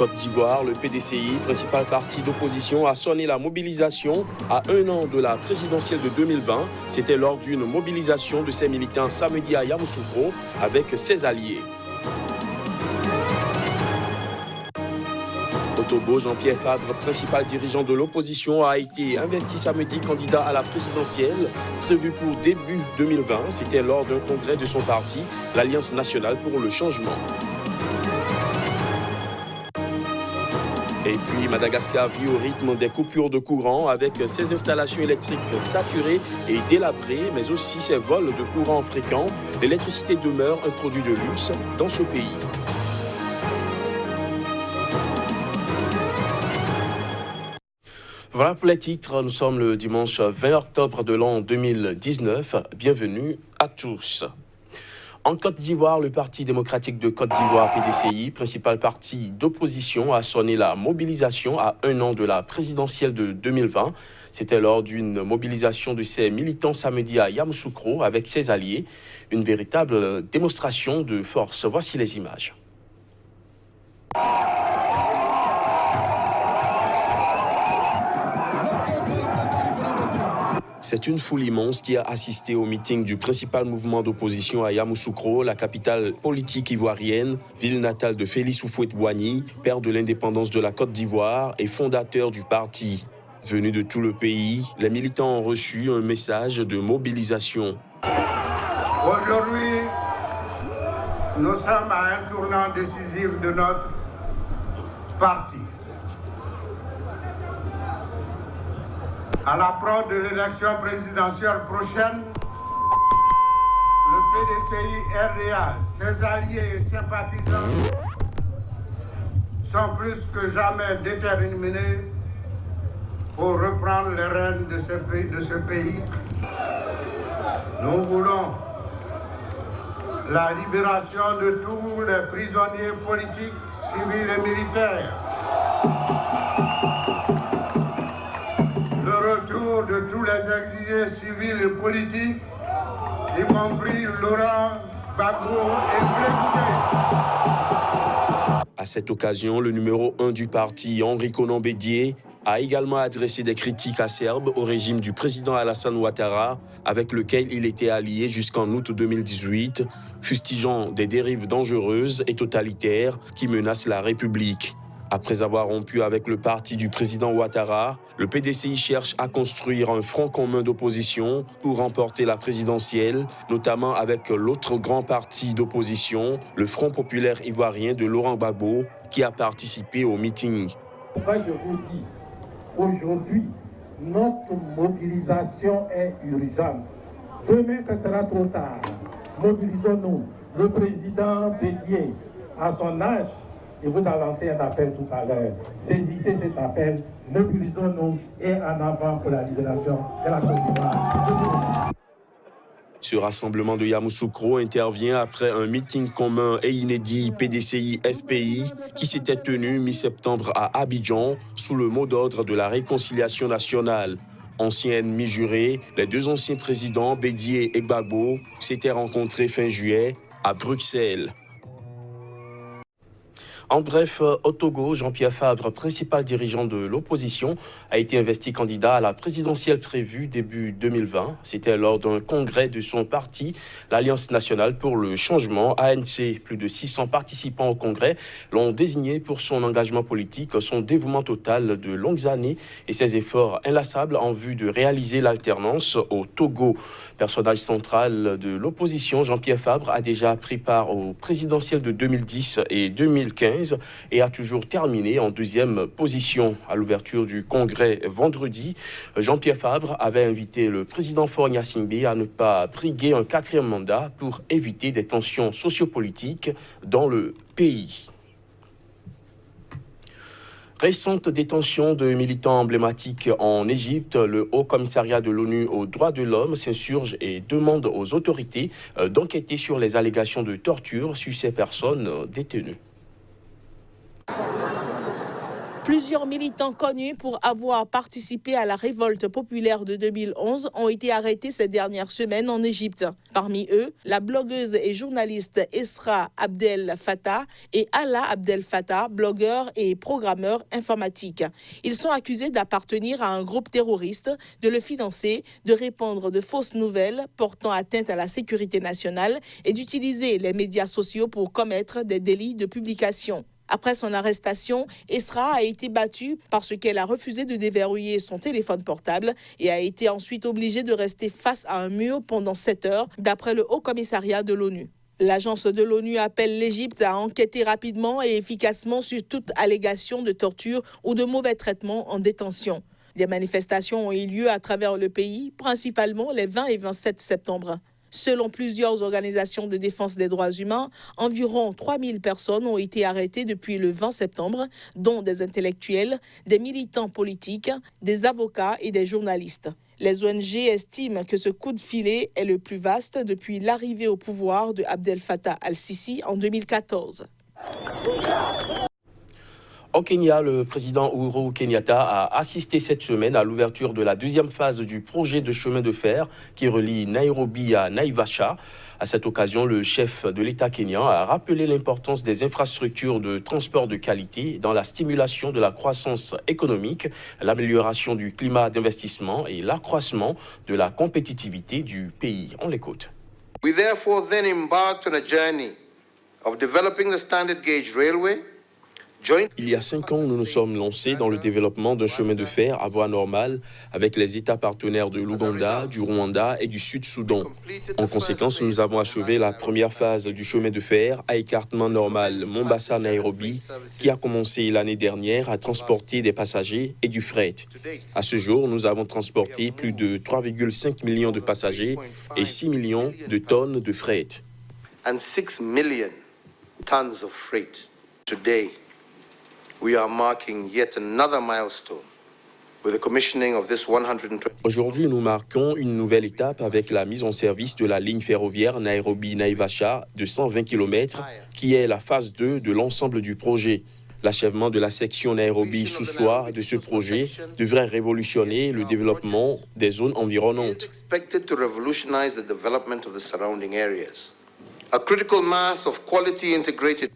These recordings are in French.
Côte d'Ivoire, le PDCI, principal parti d'opposition, a sonné la mobilisation à 1 an de la présidentielle de 2020. C'était lors d'une mobilisation de ses militants samedi à Yamoussoukro avec ses alliés. Au Togo, Jean-Pierre Fabre, principal dirigeant de l'opposition, a été investi samedi candidat à la présidentielle prévue pour début 2020. C'était lors d'un congrès de son parti, l'Alliance nationale pour le changement. Et puis Madagascar vit au rythme des coupures de courant avec ses installations électriques saturées et délabrées, mais aussi ses vols de courant fréquents. L'électricité demeure un produit de luxe dans ce pays. Voilà pour les titres, nous sommes le dimanche 20 octobre de l'an 2019. Bienvenue à tous. En Côte d'Ivoire, le Parti démocratique de Côte d'Ivoire, PDCI, principal parti d'opposition, a sonné la mobilisation à 1 an de la présidentielle de 2020. C'était lors d'une mobilisation de ses militants samedi à Yamoussoukro avec ses alliés. Une véritable démonstration de force. Voici les images. C'est une foule immense qui a assisté au meeting du principal mouvement d'opposition à Yamoussoukro, la capitale politique ivoirienne, ville natale de Félix Houphouët-Boigny, père de l'indépendance de la Côte d'Ivoire et fondateur du parti. Venus de tout le pays, les militants ont reçu un message de mobilisation. Aujourd'hui, nous sommes à un tournant décisif de notre parti. À l'approche de l'élection présidentielle prochaine, le PDCI RDA, ses alliés et sympathisants sont plus que jamais déterminés pour reprendre les rênes de ce pays. Nous voulons la libération de tous les prisonniers politiques, civils et militaires. Le retour de tous les exilés civils et politiques, y compris Laurent Gbagbo et Blé Goudé. À cette occasion, le numéro 1 du parti, Henri Konan Bédié, a également adressé des critiques acerbes au régime du président Alassane Ouattara, avec lequel il était allié jusqu'en août 2018, fustigeant des dérives dangereuses et totalitaires qui menacent la République. Après avoir rompu avec le parti du président Ouattara, le PDCI cherche à construire un front commun d'opposition pour remporter la présidentielle, notamment avec l'autre grand parti d'opposition, le Front populaire ivoirien de Laurent Gbagbo, qui a participé au meeting. Pourquoi je vous dis, aujourd'hui, notre mobilisation est urgente. Demain, ce sera trop tard. Mobilisons-nous. Le président Bédié, à son âge, il vous a lancé un appel tout à l'heure. Saisissez cet appel, mobilisons-nous et en avant pour la libération de la Côte d'Ivoire. Ce rassemblement de Yamoussoukro intervient après un meeting commun et inédit PDCI-FPI qui s'était tenu mi-septembre à Abidjan sous le mot d'ordre de la réconciliation nationale. Anciens ennemis jurés, les deux anciens présidents, Bédié et Gbagbo, s'étaient rencontrés fin juillet à Bruxelles. En bref, au Togo, Jean-Pierre Fabre, principal dirigeant de l'opposition, a été investi candidat à la présidentielle prévue début 2020. C'était lors d'un congrès de son parti, l'Alliance nationale pour le changement, ANC. Plus de 600 participants au congrès l'ont désigné pour son engagement politique, son dévouement total de longues années et ses efforts inlassables en vue de réaliser l'alternance au Togo. Personnage central de l'opposition, Jean-Pierre Fabre a déjà pris part aux présidentielles de 2010 et 2015. Et a toujours terminé en deuxième position. À l'ouverture du congrès vendredi, Jean-Pierre Fabre avait invité le président Faure Gnassingbé à ne pas briguer un 4e mandat pour éviter des tensions sociopolitiques dans le pays. Récente détention de militants emblématiques en Égypte, le Haut Commissariat de l'ONU aux droits de l'homme s'insurge et demande aux autorités d'enquêter sur les allégations de torture sur ces personnes détenues. Plusieurs militants connus pour avoir participé à la révolte populaire de 2011 ont été arrêtés ces dernières semaines en Égypte. Parmi eux, la blogueuse et journaliste Esra Abdel Fattah et Alaa Abdel Fattah, blogueur et programmeur informatique. Ils sont accusés d'appartenir à un groupe terroriste, de le financer, de répandre de fausses nouvelles portant atteinte à la sécurité nationale et d'utiliser les médias sociaux pour commettre des délits de publication. Après son arrestation, Esra a été battue parce qu'elle a refusé de déverrouiller son téléphone portable et a été ensuite obligée de rester face à un mur pendant 7 heures, d'après le Haut Commissariat de l'ONU. L'agence de l'ONU appelle l'Égypte à enquêter rapidement et efficacement sur toute allégation de torture ou de mauvais traitements en détention. Des manifestations ont eu lieu à travers le pays, principalement les 20 et 27 septembre. Selon plusieurs organisations de défense des droits humains, environ 3000 personnes ont été arrêtées depuis le 20 septembre, dont des intellectuels, des militants politiques, des avocats et des journalistes. Les ONG estiment que ce coup de filet est le plus vaste depuis l'arrivée au pouvoir de Abdel Fattah al-Sisi en 2014. Au Kenya, le président Uhuru Kenyatta a assisté cette semaine à l'ouverture de la deuxième phase du projet de chemin de fer qui relie Nairobi à Naivasha. À cette occasion, le chef de l'État kenyan a rappelé l'importance des infrastructures de transport de qualité dans la stimulation de la croissance économique, l'amélioration du climat d'investissement et l'accroissement de la compétitivité du pays. On l'écoute. We therefore then embarked on a journey of developing the standard gauge railway. Il y a 5 ans, nous nous sommes lancés dans le développement d'un chemin de fer à voie normale avec les États partenaires de l'Ouganda, du Rwanda et du Sud-Soudan. En conséquence, nous avons achevé la première phase du chemin de fer à écartement normal Mombasa-Nairobi qui a commencé l'année dernière à transporter des passagers et du fret. À ce jour, nous avons transporté plus de 3,5 millions de passagers et 6 millions de tonnes de fret. And 6 million tons of freight. Today, we are marking yet another milestone with the commissioning of this 120. Aujourd'hui, nous marquons une nouvelle étape avec la mise en service de la ligne ferroviaire Nairobi-Naivasha de 120 km, qui est la phase 2 de l'ensemble du projet. L'achèvement de la section Nairobi-Soussoua de ce projet devrait révolutionner le développement des zones environnantes.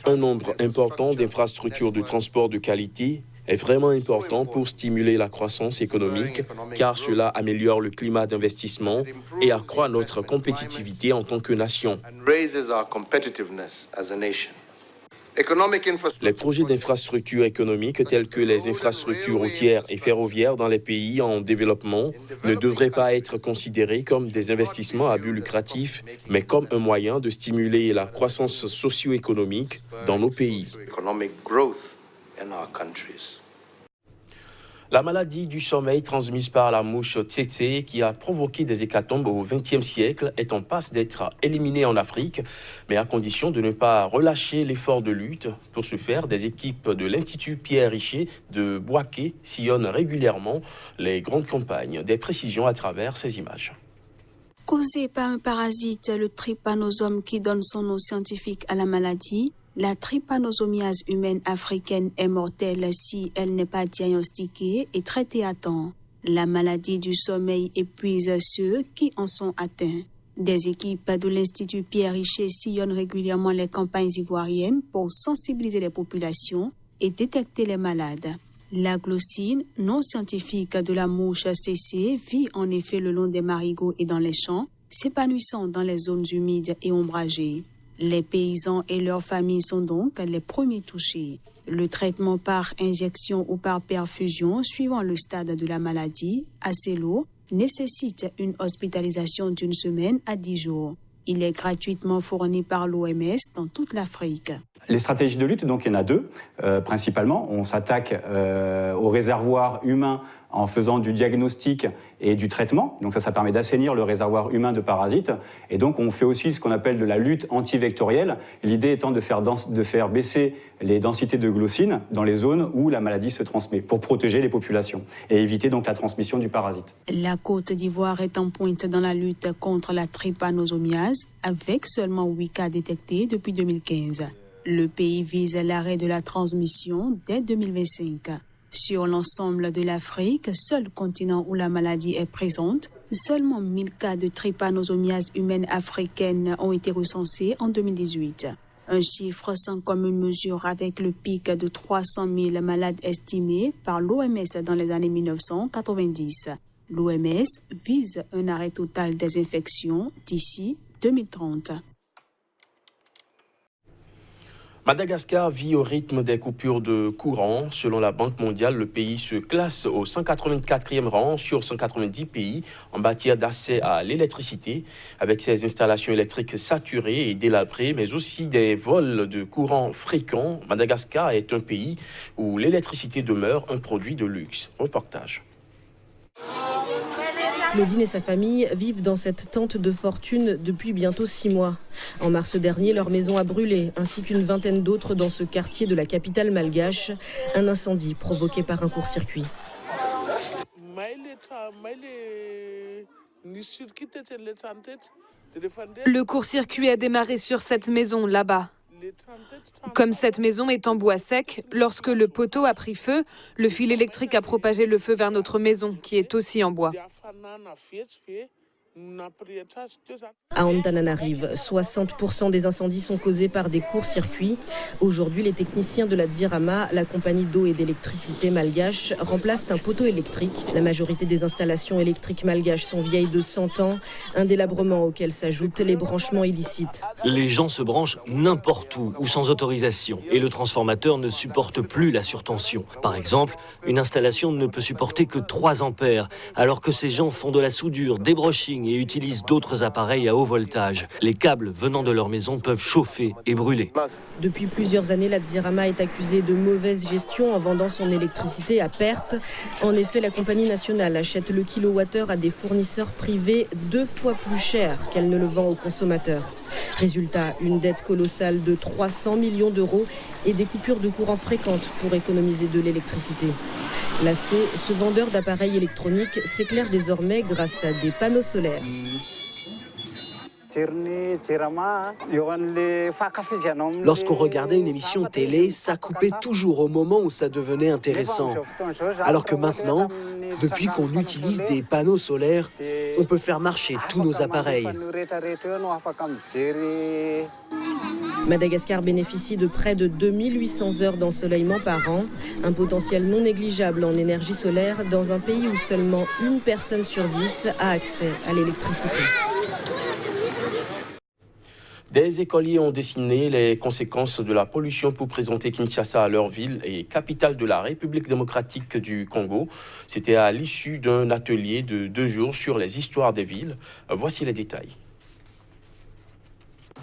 Un nombre important d'infrastructures de transport de qualité est vraiment important pour stimuler la croissance économique, car cela améliore le climat d'investissement et accroît notre compétitivité en tant que nation. Les projets d'infrastructures économiques tels que les infrastructures routières et ferroviaires dans les pays en développement ne devraient pas être considérés comme des investissements à but lucratif, mais comme un moyen de stimuler la croissance socio-économique dans nos pays. La maladie du sommeil transmise par la mouche tsetse qui a provoqué des hécatombes au XXe siècle est en passe d'être éliminée en Afrique, mais à condition de ne pas relâcher l'effort de lutte. Pour ce faire, des équipes de l'Institut Pierre Richer de Bouaké sillonnent régulièrement les grandes campagnes. Des précisions à travers ces images. Causée par un parasite, le trypanosome qui donne son nom scientifique à la maladie, la trypanosomiase humaine africaine est mortelle si elle n'est pas diagnostiquée et traitée à temps. La maladie du sommeil épuise ceux qui en sont atteints. Des équipes de l'Institut Pierre Richer sillonnent régulièrement les campagnes ivoiriennes pour sensibiliser les populations et détecter les malades. La glossine, nom scientifique de la mouche tsetse, vit en effet le long des marigots et dans les champs, s'épanouissant dans les zones humides et ombragées. Les paysans et leurs familles sont donc les premiers touchés. Le traitement par injection ou par perfusion, suivant le stade de la maladie, assez lourd, nécessite une hospitalisation d'1 semaine à 10 jours. Il est gratuitement fourni par l'OMS dans toute l'Afrique. Les stratégies de lutte, donc il y en a 2, principalement. On s'attaque au réservoir humain en faisant du diagnostic et du traitement. Donc ça permet d'assainir le réservoir humain de parasites. Et donc on fait aussi ce qu'on appelle de la lutte antivectorielle. L'idée étant de faire baisser les densités de glossine dans les zones où la maladie se transmet pour protéger les populations et éviter donc la transmission du parasite. La Côte d'Ivoire est en pointe dans la lutte contre la trypanosomiase avec seulement 8 cas détectés depuis 2015. Le pays vise l'arrêt de la transmission dès 2025. Sur l'ensemble de l'Afrique, seul continent où la maladie est présente, seulement 1000 cas de trypanosomiase humaine africaine ont été recensés en 2018. Un chiffre sans commune mesure avec le pic de 300 000 malades estimés par l'OMS dans les années 1990. L'OMS vise un arrêt total des infections d'ici 2030. Madagascar vit au rythme des coupures de courant. Selon la Banque mondiale, le pays se classe au 184e rang sur 190 pays en matière d'accès à l'électricité, avec ses installations électriques saturées et délabrées, mais aussi des vols de courant fréquents. Madagascar est un pays où l'électricité demeure un produit de luxe. Reportage. Claudine et sa famille vivent dans cette tente de fortune depuis bientôt 6 mois. En mars dernier, leur maison a brûlé, ainsi qu'une vingtaine d'autres dans ce quartier de la capitale malgache. Un incendie provoqué par un court-circuit. Le court-circuit a démarré sur cette maison, là-bas. Comme cette maison est en bois sec, lorsque le poteau a pris feu, le fil électrique a propagé le feu vers notre maison, qui est aussi en bois. À Antananarive, 60% des incendies sont causés par des courts-circuits. Aujourd'hui, les techniciens de la Dzirama, la compagnie d'eau et d'électricité malgache, remplacent un poteau électrique. La majorité des installations électriques malgaches sont vieilles de 100 ans, un délabrement auquel s'ajoutent les branchements illicites. Les gens se branchent n'importe où ou sans autorisation et le transformateur ne supporte plus la surtension. Par exemple, une installation ne peut supporter que 3 ampères alors que ces gens font de la soudure, des brushings et utilisent d'autres appareils à haut voltage. Les câbles venant de leur maison peuvent chauffer et brûler. Depuis plusieurs années, la Dzirama est accusée de mauvaise gestion en vendant son électricité à perte. En effet, la compagnie nationale achète le kilowattheure à des fournisseurs privés 2 fois plus cher qu'elle ne le vend aux consommateurs. Résultat, une dette colossale de 300 millions d'euros et des coupures de courant fréquentes pour économiser de l'électricité. Lassé, ce vendeur d'appareils électroniques s'éclaire désormais grâce à des panneaux solaires. Lorsqu'on regardait une émission télé, ça coupait toujours au moment où ça devenait intéressant. Alors que maintenant, depuis qu'on utilise des panneaux solaires, on peut faire marcher tous nos appareils. Madagascar bénéficie de près de 2800 heures d'ensoleillement par an, un potentiel non négligeable en énergie solaire dans un pays où seulement une personne sur 10 a accès à l'électricité. Des écoliers ont dessiné les conséquences de la pollution pour présenter Kinshasa à leur ville et capitale de la République démocratique du Congo. C'était à l'issue d'un atelier de 2 jours sur les histoires des villes. Voici les détails.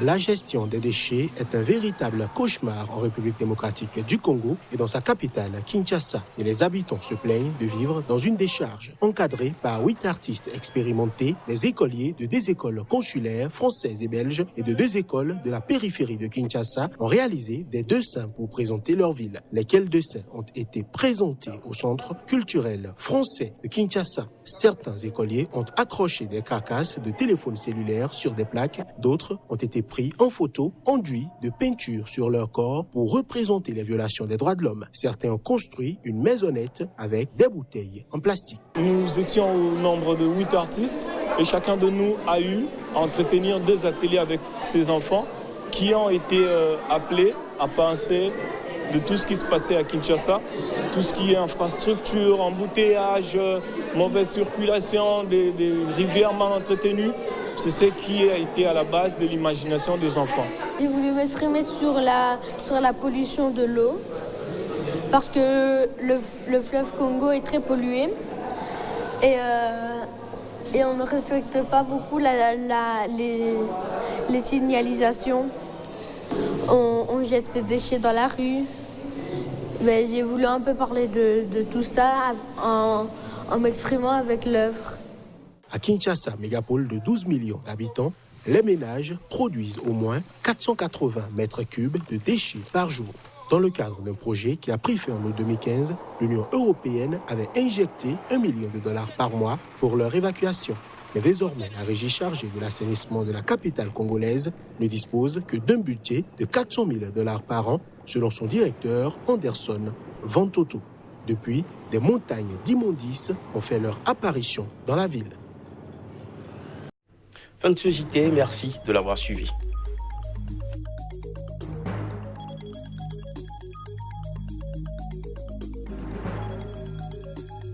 La gestion des déchets est un véritable cauchemar en République démocratique du Congo et dans sa capitale, Kinshasa. Et les habitants se plaignent de vivre dans une décharge. Encadrés par 8 artistes expérimentés, les écoliers de 2 écoles consulaires françaises et belges et de 2 écoles de la périphérie de Kinshasa ont réalisé des dessins pour présenter leur ville. Lesquels dessins ont été présentés au centre culturel français de Kinshasa. Certains écoliers ont accroché des carcasses de téléphones cellulaires sur des plaques, d'autres ont été pris en photo, enduits de peinture sur leur corps pour représenter les violations des droits de l'homme. Certains ont construit une maisonnette avec des bouteilles en plastique. Nous étions au nombre de 8 artistes et chacun de nous a eu à entretenir 2 ateliers avec ses enfants qui ont été appelés à penser de tout ce qui se passait à Kinshasa, tout ce qui est infrastructure, embouteillage, mauvaise circulation, des rivières mal entretenues. C'est ce qui a été à la base de l'imagination des enfants. J'ai voulu m'exprimer sur la pollution de l'eau, parce que le fleuve Congo est très pollué et on ne respecte pas beaucoup les signalisations. On jette ses déchets dans la rue. Ben, j'ai voulu un peu parler de tout ça en m'exprimant avec l'œuvre. À Kinshasa, mégapole de 12 millions d'habitants, les ménages produisent au moins 480 mètres cubes de déchets par jour. Dans le cadre d'un projet qui a pris fin en 2015, l'Union européenne avait injecté $1 million par mois pour leur évacuation. Mais désormais, la régie chargée de l'assainissement de la capitale congolaise ne dispose que d'un budget de $400 000 par an, selon son directeur Anderson Vantoto. Depuis, des montagnes d'immondices ont fait leur apparition dans la ville. Fin de ce JT, merci de l'avoir suivi.